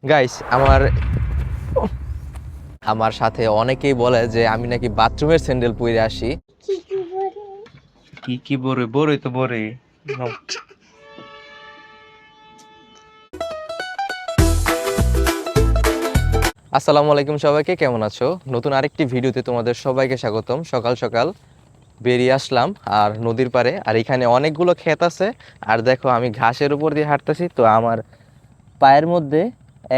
Guys আমার আমার সাথে অনেকেই বলে যে আমি নাকি বাথরুমের স্যান্ডেল পরে আসি। কি কি বরে বরে তো বরে নাও। আসসালামু আলাইকুম, সবাইকে কেমন আছো? নতুন আরেকটি ভিডিওতে তোমাদের সবাইকে স্বাগতম। সকাল সকাল বেরিয়ে আসলাম আর নদীর পাড়ে, আর এখানে অনেকগুলো ক্ষেত আছে। আর দেখো আমি ঘাসের উপর দিয়ে হাঁটতেছি, তো আমার পায়ের মধ্যে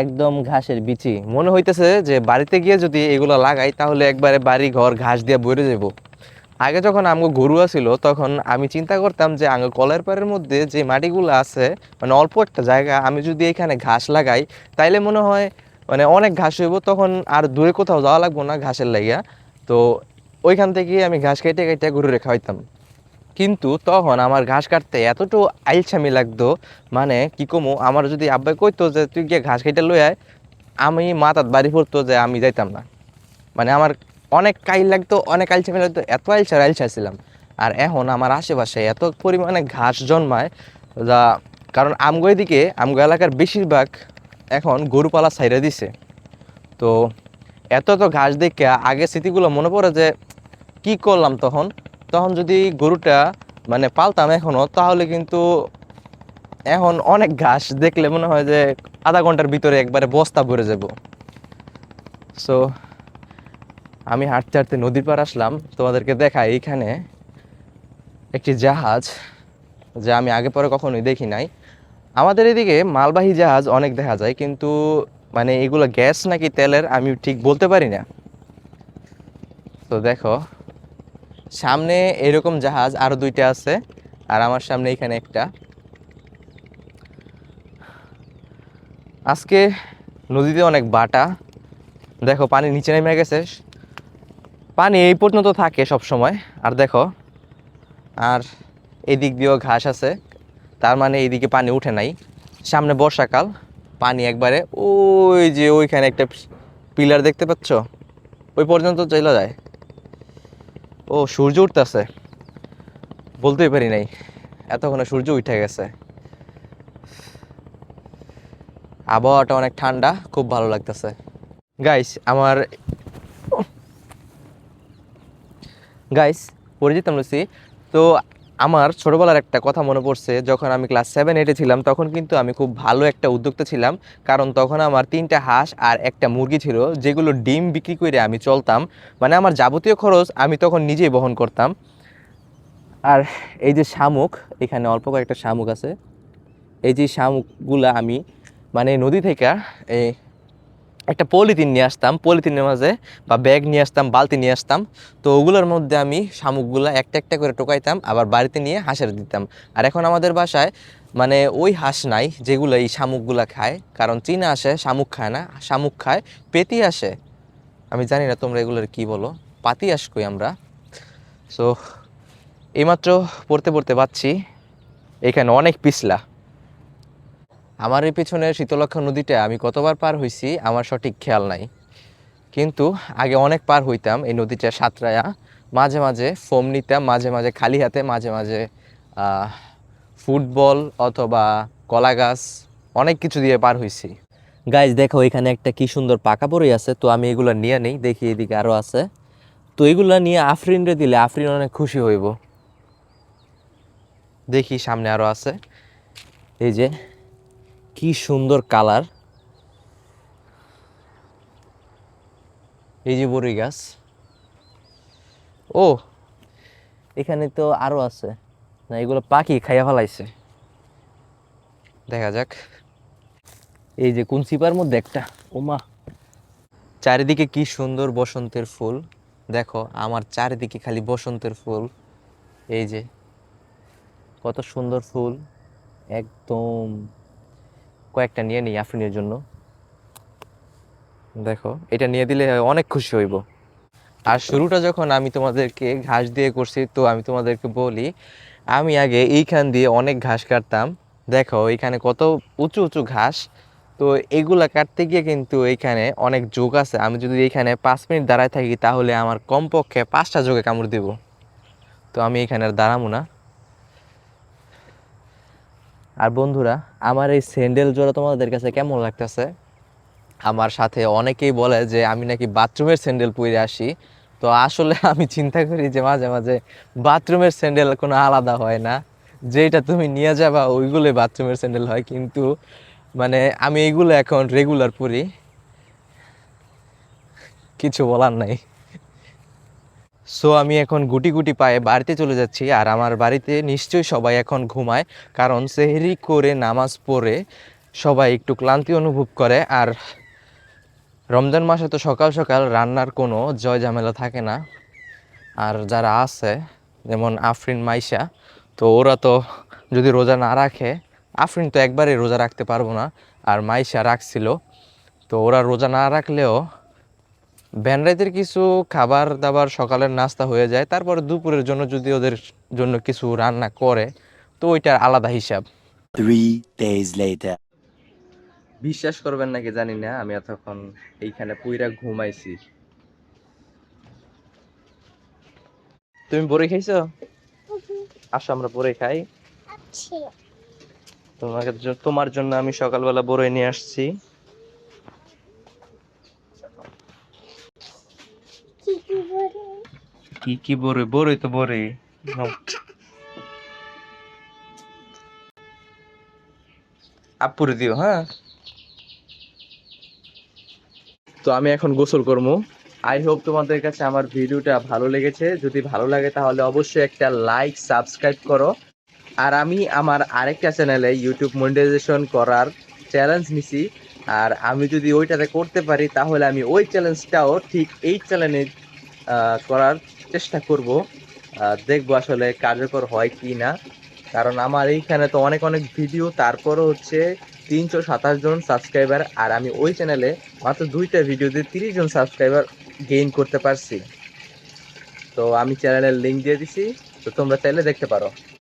একদম ঘাসের বিচি। মনে হইতেছে যে বাড়িতে গিয়ে যদি এগুলো লাগাই তাহলে একবারে বাড়ি ঘর ঘাস দিয়ে ভরে যাবো। আগে যখন আমগো গরু ছিল তখন আমি চিন্তা করতাম যে আঙ্গ কলের পাড়ের মধ্যে যে মাটিগুলো আছে, মানে অল্প একটা জায়গা, আমি যদি এখানে ঘাস লাগাই তাইলে মনে হয় মানে অনেক ঘাস হইব, তখন আর দূরে কোথাও যাওয়া লাগবো না ঘাসের লাইগা। তো ওইখান থেকে আমি ঘাস কেটে কেটে গরুরে খাওয়াইতাম। কিন্তু তখন আমার ঘাস কাটতে এতটুকু আইলছামি লাগতো, মানে কি কমু, আমার যদি আব্বাই কইতো যে তুই গিয়ে ঘাস কেটে লই আয়, আমি মাথাত বাড়ি পড়তো যে আমি যাইতাম না। মানে আমার অনেক কাইল লাগতো, অনেক আইলছা লাগতো, এত আইলছা ছিলাম। আর এখন আমার আশেপাশে এত পরিমাণে ঘাস জন্মায়, যা কারণ আমগো এদিকে আমগো এলাকার বেশিরভাগ এখন গরুপালা ছাইড়া দিছে। তো এত এত ঘাস দেখে আগে স্মৃতিগুলো মনে পড়ে যে কি করলাম তখন। তখন যদি গরুটা মানে পালতাম এখনো, তাহলে কিন্তু এখন অনেক ঘাস দেখলে মনে হয় যে আধা ঘন্টার ভিতরে একবারে বস্তা ভরে যাব। সো আমি হাঁটতে হাঁটতে নদীর পাড় আসলাম, তোমাদেরকে দেখাই এইখানে একটি জাহাজ, যা আমি আগে পরে কখনোই দেখি নাই। আমাদের এদিকে মালবাহী জাহাজ অনেক দেখা যায়, কিন্তু মানে এগুলো গ্যাস নাকি তেলের আমি ঠিক বলতে পারি না। তো দেখো সামনে এরকম জাহাজ আরো দুইটা আছে, আর আমার সামনে এখানে একটা। আজকে নদীতে অনেক বাটা, দেখো পানি নিচে নেমে গেছে, পানি এই পর্যন্ত থাকে সব সময়। আর দেখো, আর এদিক দিয়েও ঘাস আছে, তার মানে এইদিকে পানি উঠে নাই। সামনে বর্ষাকাল, পানি একবারে ওই যে ওইখানে একটা পিলার দেখতে পাচ্ছ, ওই পর্যন্ত চলে যায়। ও সূর্য উঠতেছে, বলতেই পারি নাই এতক্ষণে সূর্য উঠে গেছে। আবহাওয়াটা অনেক ঠান্ডা, খুব ভালো লাগতেছে। গাইস পরিচিত লুসি, তো আমার ছোটবেলার একটা কথা মনে পড়ছে। যখন আমি ক্লাস 7-8-এ ছিলাম তখন কিন্তু আমি খুব ভালো একটা উদ্যোক্তা ছিলাম, কারণ তখন আমার 3টা হাঁস আর একটা মুরগি ছিল, যেগুলো ডিম বিক্রি করে আমি চলতাম। মানে আমার যাবতীয় খরচ আমি তখন নিজেই বহন করতাম। আর এই যে শামুক, এখানে অল্প কয়েকটা শামুক আছে, এই যে শামুকগুলা আমি মানে নদী থেকে এই একটা পলিথিন নিয়ে আসতাম, পলিথিনের মাঝে বা ব্যাগ নিয়ে আসতাম, বালতি নিয়ে আসতাম। তো ওগুলোর মধ্যে আমি শামুকগুলা একটা একটা করে টোকাইতাম, আবার বাড়িতে নিয়ে হাঁসের দিতাম। আর এখন আমাদের বাসায় মানে ওই হাঁস নাই যেগুলো এই শামুকগুলা খায়, কারণ চীনা আসে শামুক খায় না, শামুক খায় পেতি আসে। আমি জানি না তোমরা এগুলোর কি বলো, পাতি আস কই আমরা। সো এইমাত্র পড়তে পড়তে পাচ্ছি এখানে অনেক পিছলা। আমার এই পিছনের শীতলক্ষ্যা নদীটা আমি কতবার পার হইছি আমার সঠিক খেয়াল নাই, কিন্তু আগে অনেক পার হইতাম এই নদীটা সাঁতরায়া। মাঝে মাঝে ফোম নিতাম, মাঝে মাঝে খালি হাতে, মাঝে মাঝে ফুটবল অথবা কলা গাছ, অনেক কিছু দিয়ে পার হইছি। গাইজ দেখো এখানে একটা কি সুন্দর পাকা বড়ই আছে, তো আমি এগুলো নিয়ে নেই, দেখি এদিকে আরো আছে। তো এগুলা নিয়ে আফরিনরে দিলে আফরিন অনেক খুশি হইব। দেখি সামনে আরো আছে, এই যে কি সুন্দর কালার, এই যে বড়ই গাছ। ও এখানে তো আরো আছে, না এগুলো পাখি খাইয়া ফেলাইছে, দেখা যাক। এই যে কোন সিপার মধ্যে একটা, ওমা, চারিদিকে কি সুন্দর বসন্তের ফুল। দেখো আমার চারিদিকে খালি বসন্তের ফুল, এই যে কত সুন্দর ফুল একদম। কয়েকটা নিয়ে নিই আফরিনের জন্য, দেখো এটা নিয়ে দিলে অনেক খুশি হইব। আর শুরুটা যখন আমি তোমাদেরকে ঘাস দিয়ে করছি, তো আমি তোমাদেরকে বলি আমি আগে এইখান দিয়ে অনেক ঘাস কাটতাম। দেখো এইখানে কত উঁচু উঁচু ঘাস। তো এগুলা কাটতে গিয়ে কিন্তু এইখানে অনেক যোগ আছে, আমি যদি এইখানে 5 মিনিট দাঁড়ায় থাকি তাহলে আমার কমপক্ষে 5টা যোগে কামড় দিব। তো আমি এখানে আর দাঁড়াবো না। আর বন্ধুরা, আমার এই স্যান্ডেল জোড়া তোমাদের কাছে কেমন লাগতেছে আমার সাথে অনেকেই বলে যে আমি নাকি বাথরুমের স্যান্ডেল পরে আসি। তো আসলে আমি চিন্তা করি যে মাঝে মাঝে বাথরুমের স্যান্ডেল কোনো আলাদা হয় না, যেটা তুমি নিয়ে যাবা ওইগুলোই বাথরুমের স্যান্ডেল হয়। কিন্তু মানে আমি এইগুলো এখন রেগুলার পরি, কিছু বলার নাই। সো আমি এখন গুটি গুটি পায়ে বাড়িতে চলে যাচ্ছি, আর আমার বাড়িতে নিশ্চয়ই সবাই এখন ঘুমায়, কারণ সেহরি করে নামাজ পড়ে সবাই একটু ক্লান্তি অনুভব করে। আর রমজান মাসে তো সকাল সকাল রান্নার কোনো জয় ঝামেলা থাকে না। আর যারা আছে যেমন আফরিন, মাইশা, তো ওরা তো যদি রোজা না রাখে, আফরিন তো একবারে রোজা রাখতে পারবো না, আর মাইশা রাখছিল, তো ওরা রোজা না রাখলেও ভ্যান রাইতের কিছু খাবার দাবার সকালের নাস্তা হয়ে যায়। তারপরে দুপুরের জন্য যদি ওদের জন্য কিছু রান্না করে, তো ওইটার আলাদা হিসাব। 3 days later. বিশ্বাস করবেন নাকি জানি না, আমি এতক্ষণ এইখানে পুইরা ঘুমাইছি। তুমি বড়ি খাইছো? আসো আমরা বড়ি খাই। তোমার জন্য আমি সকালবেলা বড়ই নিয়ে আসছি। কি কি বড়ই? বড়ই তো বড়ই। নাও। আপুরে দিও, হ্যাঁ। তো আমি এখন গোসল করবো। আই হোপ তোমাদের কাছে আমার ভিডিওটা ভালো লেগেছে। যদি ভালো লাগে তাহলে অবশ্যই একটা লাইক, সাবস্ক্রাইব করো। আর আমি আমার আরেকটা চ্যানেলে ইউটিউব মনিটাইজেশন করার চ্যালেঞ্জ নিছি, আর আমি যদি ওইটাতে করতে পারি তাহলে আমি ওই চ্যালেঞ্জটাও ঠিক এই চ্যানেলে করার চেষ্টা করব। দেখবো আসলে কার্যকর হয় কি না, কারণ আমার এইখানে তো অনেক অনেক ভিডিও, তারপরও হচ্ছে 327 জন সাবস্ক্রাইবার, আর আমি ওই চ্যানেলে মাত্র 2টা ভিডিওতে 30 জন সাবস্ক্রাইবার গেইন করতে পারছি। তো আমি চ্যানেলের লিঙ্ক দিয়ে দিছি, তো তোমরা চাইলে দেখতে পারো।